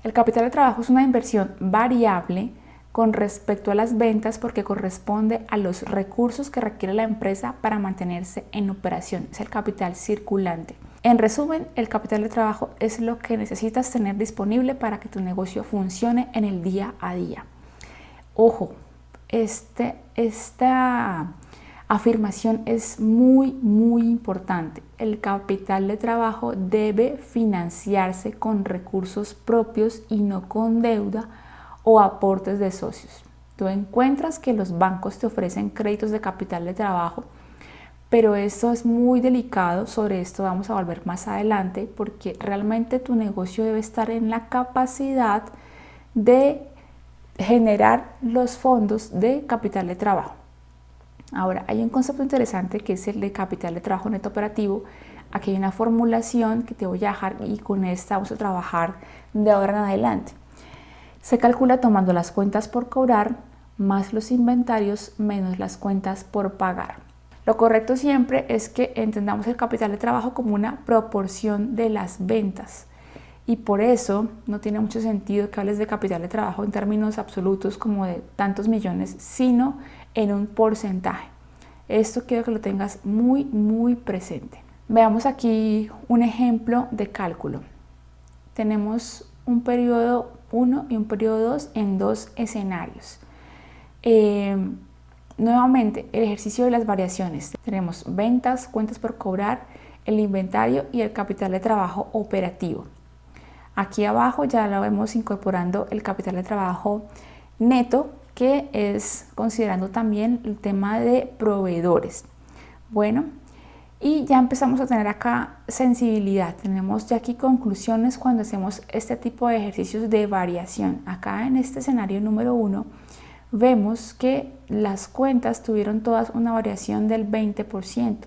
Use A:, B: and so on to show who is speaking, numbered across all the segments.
A: El capital de trabajo es una inversión variable con respecto a las ventas porque corresponde a los recursos que requiere la empresa para mantenerse en operación. Es el capital circulante. En resumen, el capital de trabajo es lo que necesitas tener disponible para que tu negocio funcione en el día a día. Ojo, esta afirmación es muy importante. El capital de trabajo debe financiarse con recursos propios y no con deuda o aportes de socios. Tú encuentras que los bancos te ofrecen créditos de capital de trabajo, pero esto es muy delicado. Sobre esto vamos a volver más adelante, porque realmente tu negocio debe estar en la capacidad de generar los fondos de capital de trabajo. Ahora, hay un concepto interesante que es el de capital de trabajo neto operativo. Aquí hay una formulación que te voy a dejar y con esta vamos a trabajar de ahora en adelante. Se calcula tomando las cuentas por cobrar más los inventarios menos las cuentas por pagar. Lo correcto siempre es que entendamos el capital de trabajo como una proporción de las ventas. Y por eso no tiene mucho sentido que hables de capital de trabajo en términos absolutos como de tantos millones, sino en un porcentaje. Esto quiero que lo tengas muy presente. Veamos aquí un ejemplo de cálculo. Tenemos un periodo 1 y un periodo 2 en dos escenarios. Nuevamente, el ejercicio de las variaciones. Tenemos ventas, cuentas por cobrar, el inventario y el capital de trabajo operativo. Aquí abajo ya lo vemos incorporando el capital de trabajo neto, que es considerando también el tema de proveedores. Bueno, y ya empezamos a tener acá sensibilidad. Tenemos ya aquí conclusiones cuando hacemos este tipo de ejercicios de variación. Acá en este escenario número 1 vemos que las cuentas tuvieron todas una variación del 20%,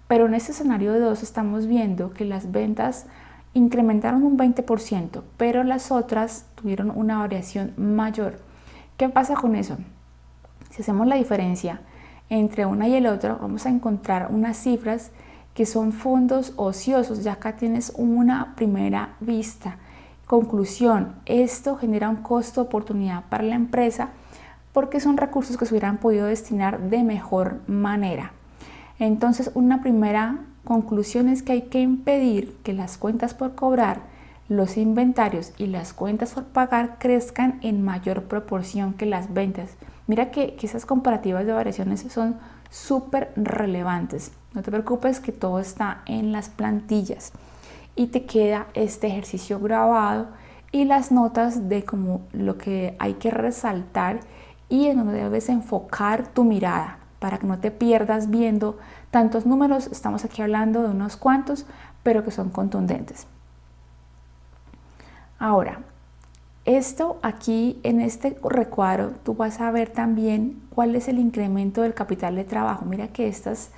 A: pero en este escenario 2 estamos viendo que las ventas incrementaron un 20%, pero las otras tuvieron una variación mayor. ¿Qué pasa con eso? Si hacemos la diferencia entre una y el otro, vamos a encontrar unas cifras que son fondos ociosos. Ya acá tienes una primera vista. Conclusión, esto genera un costo de oportunidad para la empresa porque son recursos que se hubieran podido destinar de mejor manera. Entonces, una primera conclusión es que hay que impedir que las cuentas por cobrar, los inventarios y las cuentas por pagar crezcan en mayor proporción que las ventas. Mira que esas comparativas de variaciones son súper relevantes. No te preocupes, que todo está en las plantillas y te queda este ejercicio grabado y las notas de como lo que hay que resaltar y en donde debes enfocar tu mirada para que no te pierdas viendo tantos números. Estamos aquí hablando de unos cuantos, pero que son contundentes. Ahora, esto aquí en este recuadro tú vas a ver también cuál es el incremento del capital de trabajo. Mira que estas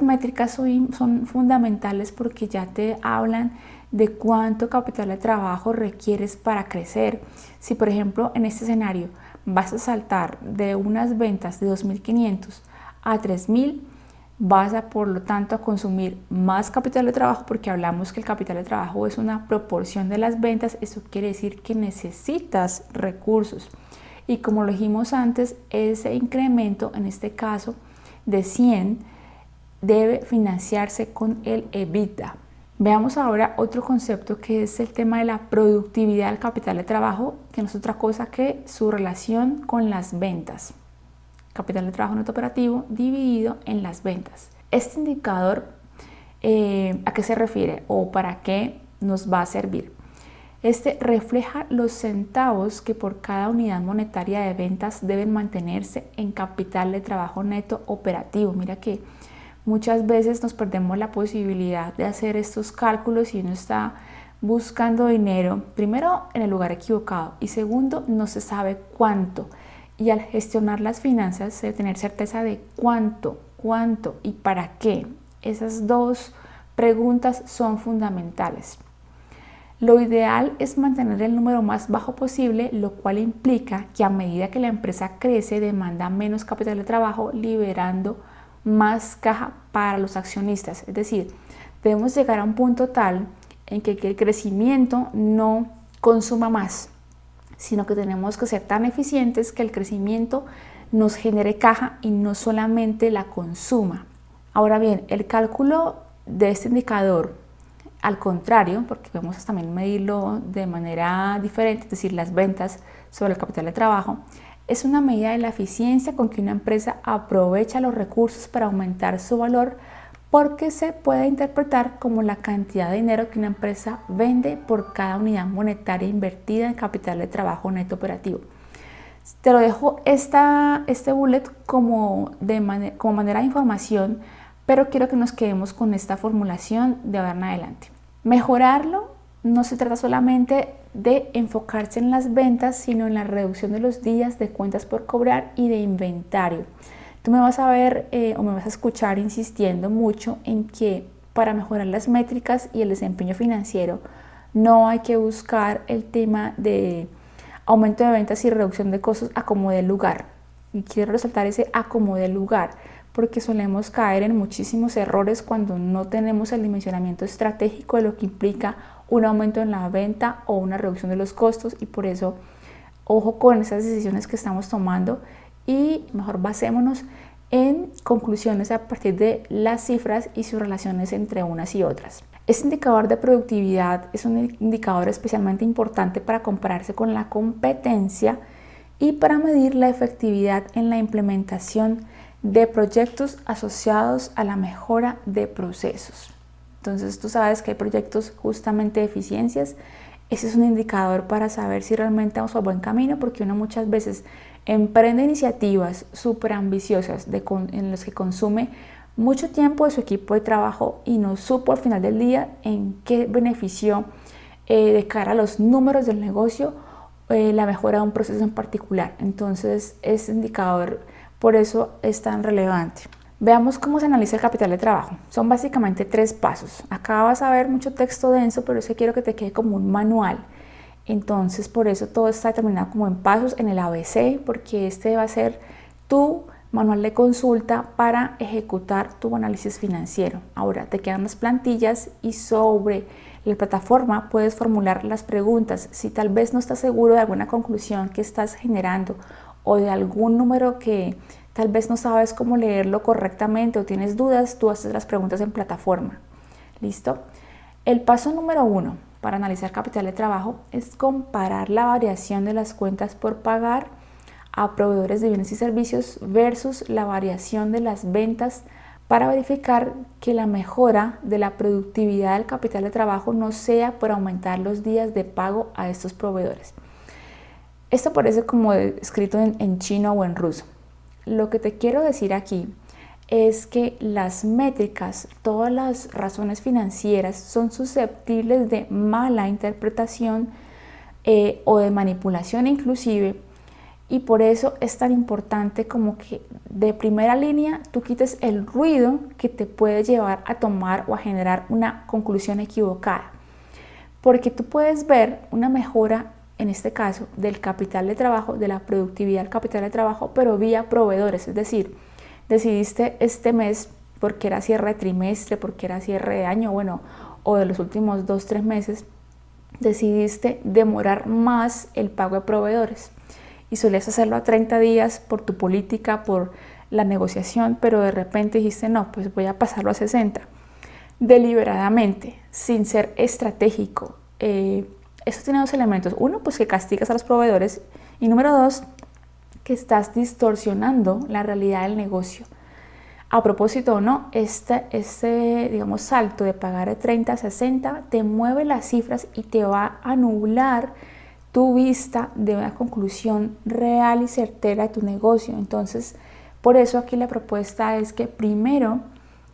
A: métricas son fundamentales porque ya te hablan de cuánto capital de trabajo requieres para crecer. Si por ejemplo en este escenario vas a saltar de unas ventas de 2.500 a 3.000, vas a por lo tanto a consumir más capital de trabajo, porque hablamos que el capital de trabajo es una proporción de las ventas. Eso quiere decir que necesitas recursos y como lo dijimos antes, ese incremento en este caso de 100 debe financiarse con el EBITDA. Veamos ahora otro concepto que es el tema de la productividad del capital de trabajo, que no es otra cosa que su relación con las ventas. Capital de trabajo neto operativo dividido en las ventas. Este indicador, ¿a qué se refiere o para qué nos va a servir? Este refleja los centavos que por cada unidad monetaria de ventas deben mantenerse en capital de trabajo neto operativo. Mira que muchas veces nos perdemos la posibilidad de hacer estos cálculos y uno está buscando dinero, primero en el lugar equivocado y segundo no se sabe cuánto. Y al gestionar las finanzas se debe tener certeza de cuánto y para qué. Esas dos preguntas son fundamentales. Lo ideal es mantener el número más bajo posible, lo cual implica que a medida que la empresa crece demanda menos capital de trabajo, liberando más caja para los accionistas. Es decir, debemos llegar a un punto tal en que el crecimiento no consuma más, sino que tenemos que ser tan eficientes que el crecimiento nos genere caja y no solamente la consuma. Ahora bien, el cálculo de este indicador, al contrario, porque vamos a también medirlo de manera diferente, es decir, las ventas sobre el capital de trabajo, es una medida de la eficiencia con que una empresa aprovecha los recursos para aumentar su valor, porque se puede interpretar como la cantidad de dinero que una empresa vende por cada unidad monetaria invertida en capital de trabajo neto operativo. Te lo dejo este bullet como manera de información, pero quiero que nos quedemos con esta formulación de ahora en adelante. Mejorarlo no se trata solamente de enfocarse en las ventas, sino en la reducción de los días de cuentas por cobrar y de inventario. Tú me vas a ver o me vas a escuchar insistiendo mucho en que para mejorar las métricas y el desempeño financiero no hay que buscar el tema de aumento de ventas y reducción de costos a como dé lugar. Y quiero resaltar ese a como dé lugar, porque solemos caer en muchísimos errores cuando no tenemos el dimensionamiento estratégico de lo que implica un aumento en la venta o una reducción de los costos, y por eso ojo con esas decisiones que estamos tomando y mejor basémonos en conclusiones a partir de las cifras y sus relaciones entre unas y otras. Este indicador de productividad es un indicador especialmente importante para compararse con la competencia y para medir la efectividad en la implementación de proyectos asociados a la mejora de procesos. Entonces tú sabes que hay proyectos justamente de eficiencias. Ese es un indicador para saber si realmente vamos por buen camino, porque uno muchas veces emprende iniciativas súper ambiciosas en las que consume mucho tiempo de su equipo de trabajo y no supo al final del día en qué benefició de cara a los números del negocio la mejora de un proceso en particular. Entonces este indicador por eso es tan relevante. Veamos cómo se analiza el capital de trabajo. Son básicamente 3 pasos. Acá vas a ver mucho texto denso, pero es que quiero que te quede como un manual. Entonces por eso todo está determinado como en pasos en el ABC, porque este va a ser tu manual de consulta para ejecutar tu análisis financiero. Ahora te quedan las plantillas y sobre la plataforma puedes formular las preguntas. Si tal vez no estás seguro de alguna conclusión que estás generando o de algún número que tal vez no sabes cómo leerlo correctamente o tienes dudas, tú haces las preguntas en plataforma. ¿Listo? El paso número 1 para analizar capital de trabajo es comparar la variación de las cuentas por pagar a proveedores de bienes y servicios versus la variación de las ventas, para verificar que la mejora de la productividad del capital de trabajo no sea por aumentar los días de pago a estos proveedores. Esto parece como escrito en chino o en ruso. Lo que te quiero decir aquí es que las métricas, todas las razones financieras son susceptibles de mala interpretación o de manipulación inclusive, y por eso es tan importante como que de primera línea tú quites el ruido que te puede llevar a tomar o a generar una conclusión equivocada, porque tú puedes ver una mejora en este caso del capital de trabajo, de la productividad del capital de trabajo, pero vía proveedores. Es decir, decidiste este mes, porque era cierre de trimestre, porque era cierre de año, bueno, o de los últimos 2-3 meses, decidiste demorar más el pago de proveedores y solías hacerlo a 30 días por tu política, por la negociación, pero de repente dijiste no, pues voy a pasarlo a 60, deliberadamente, sin ser estratégico. Esto tiene 2 elementos. Uno, pues que castigas a los proveedores, y número 2, que estás distorsionando la realidad del negocio. A propósito o no, digamos, salto de pagar de 30 a 60 te mueve las cifras y te va a nublar tu vista de una conclusión real y certera de tu negocio. Entonces, por eso aquí la propuesta es que primero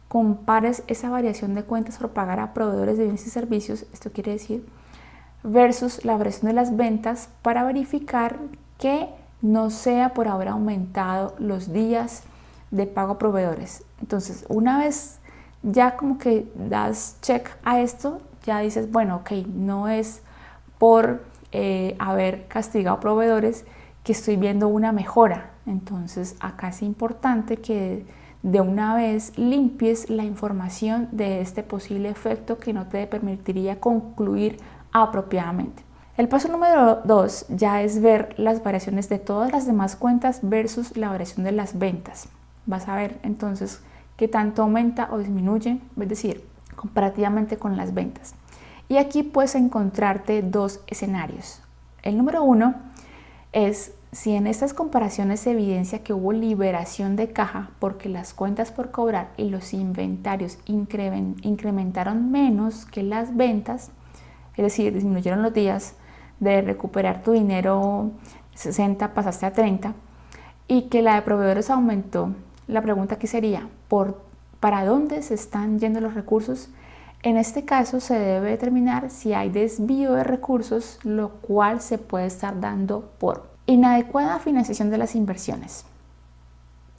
A: compares esa variación de cuentas por pagar a proveedores de bienes y servicios, esto quiere decir, versus la variación de las ventas, para verificar que no sea por haber aumentado los días de pago a proveedores. Entonces, una vez ya como que das check a esto, ya dices, bueno, ok, no es por haber castigado a proveedores que estoy viendo una mejora. Entonces, acá es importante que de una vez limpies la información de este posible efecto que no te permitiría concluir apropiadamente. El paso número 2 ya es ver las variaciones de todas las demás cuentas versus la variación de las ventas. Vas a ver entonces qué tanto aumenta o disminuye, es decir, comparativamente con las ventas. Y aquí puedes encontrarte dos escenarios. El número 1 es si en estas comparaciones se evidencia que hubo liberación de caja porque las cuentas por cobrar y los inventarios incrementaron menos que las ventas, es decir, disminuyeron los días de recuperar tu dinero 60 pasaste a 30 y que la de proveedores aumentó. La pregunta aquí sería, ¿para dónde se están yendo los recursos? En este caso se debe determinar si hay desvío de recursos, lo cual se puede estar dando por inadecuada financiación de las inversiones,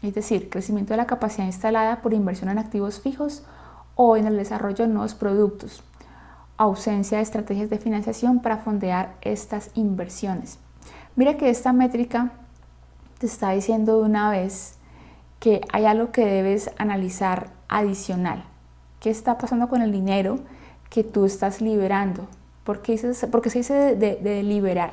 A: es decir, crecimiento de la capacidad instalada por inversión en activos fijos o en el desarrollo de nuevos productos, ausencia de estrategias de financiación para fondear estas inversiones. Mira que esta métrica te está diciendo de una vez que hay algo que debes analizar adicional. ¿Qué está pasando con el dinero que tú estás liberando? Porque se dice de liberar.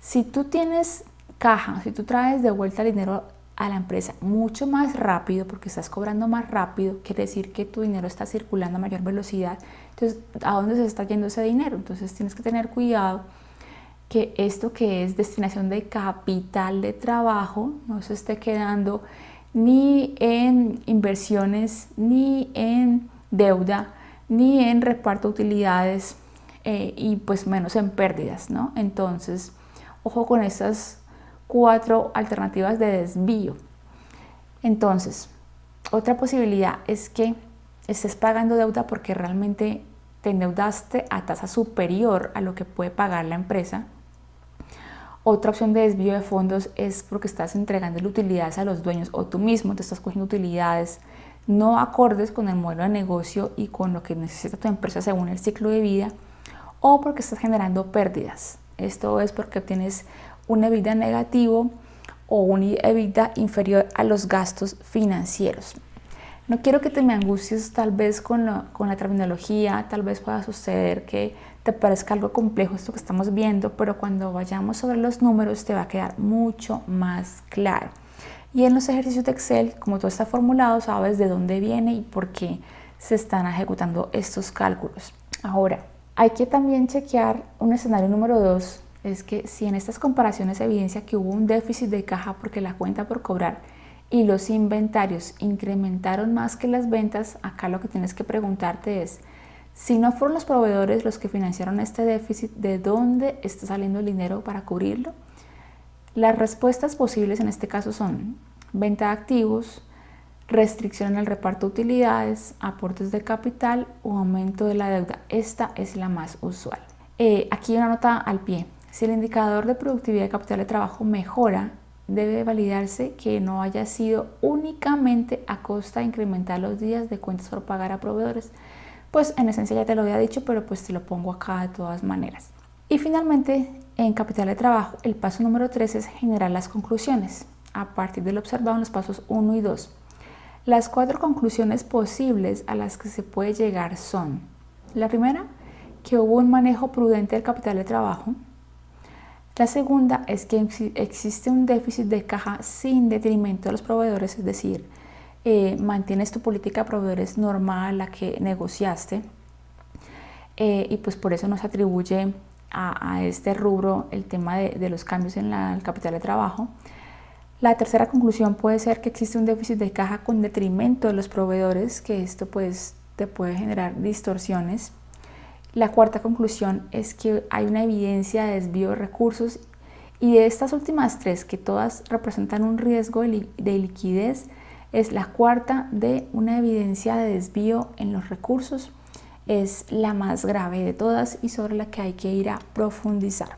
A: Si tú tienes caja, si tú traes de vuelta el dinero a la empresa mucho más rápido, porque estás cobrando más rápido, quiere decir que tu dinero está circulando a mayor velocidad. Entonces, ¿a dónde se está yendo ese dinero? Entonces tienes que tener cuidado que esto que es destinación de capital de trabajo no se esté quedando ni en inversiones, ni en deuda, ni en reparto de utilidades y pues menos en pérdidas, ¿no? Entonces, ojo con estas 4 alternativas de desvío. Entonces, otra posibilidad es que estés pagando deuda porque realmente te endeudaste a tasa superior a lo que puede pagar la empresa. Otra opción de desvío de fondos es porque estás entregando utilidades a los dueños o tú mismo te estás cogiendo utilidades no acordes con el modelo de negocio y con lo que necesita tu empresa según el ciclo de vida, o porque estás generando pérdidas. Esto es porque tienes un EBITDA negativo o un EBITDA inferior a los gastos financieros. No quiero que te me angusties tal vez con la terminología, tal vez pueda suceder que te parezca algo complejo esto que estamos viendo, pero cuando vayamos sobre los números te va a quedar mucho más claro. Y en los ejercicios de Excel, como todo está formulado, sabes de dónde viene y por qué se están ejecutando estos cálculos. Ahora, hay que también chequear un escenario número 2, es que si en estas comparaciones se evidencia que hubo un déficit de caja porque la cuenta por cobrar y los inventarios incrementaron más que las ventas, acá lo que tienes que preguntarte es, si no fueron los proveedores los que financiaron este déficit, ¿de dónde está saliendo el dinero para cubrirlo? Las respuestas posibles en este caso son venta de activos, restricción en el reparto de utilidades, aportes de capital o aumento de la deuda. Esta es la más usual. Aquí una nota al pie. Si el indicador de productividad de capital de trabajo mejora, debe validarse que no haya sido únicamente a costa de incrementar los días de cuentas por pagar a proveedores. Pues en esencia ya te lo había dicho, pero pues te lo pongo acá de todas maneras. Y finalmente, en capital de trabajo, el paso número 3 es generar las conclusiones a partir de lo observado en los pasos 1 y 2. Las 4 conclusiones posibles a las que se puede llegar son: la primera, que hubo un manejo prudente del capital de trabajo. La segunda es que existe un déficit de caja sin detrimento de los proveedores, es decir, mantienes tu política de proveedores normal, la que negociaste, y pues por eso no se atribuye a este rubro el tema de los cambios en el capital de trabajo. La tercera conclusión puede ser que existe un déficit de caja con detrimento de los proveedores, que esto pues te puede generar distorsiones. La cuarta conclusión es que hay una evidencia de desvío de recursos, y de estas últimas 3, que todas representan un riesgo de liquidez, es la cuarta de una evidencia de desvío en los recursos. Es la más grave de todas y sobre la que hay que ir a profundizar.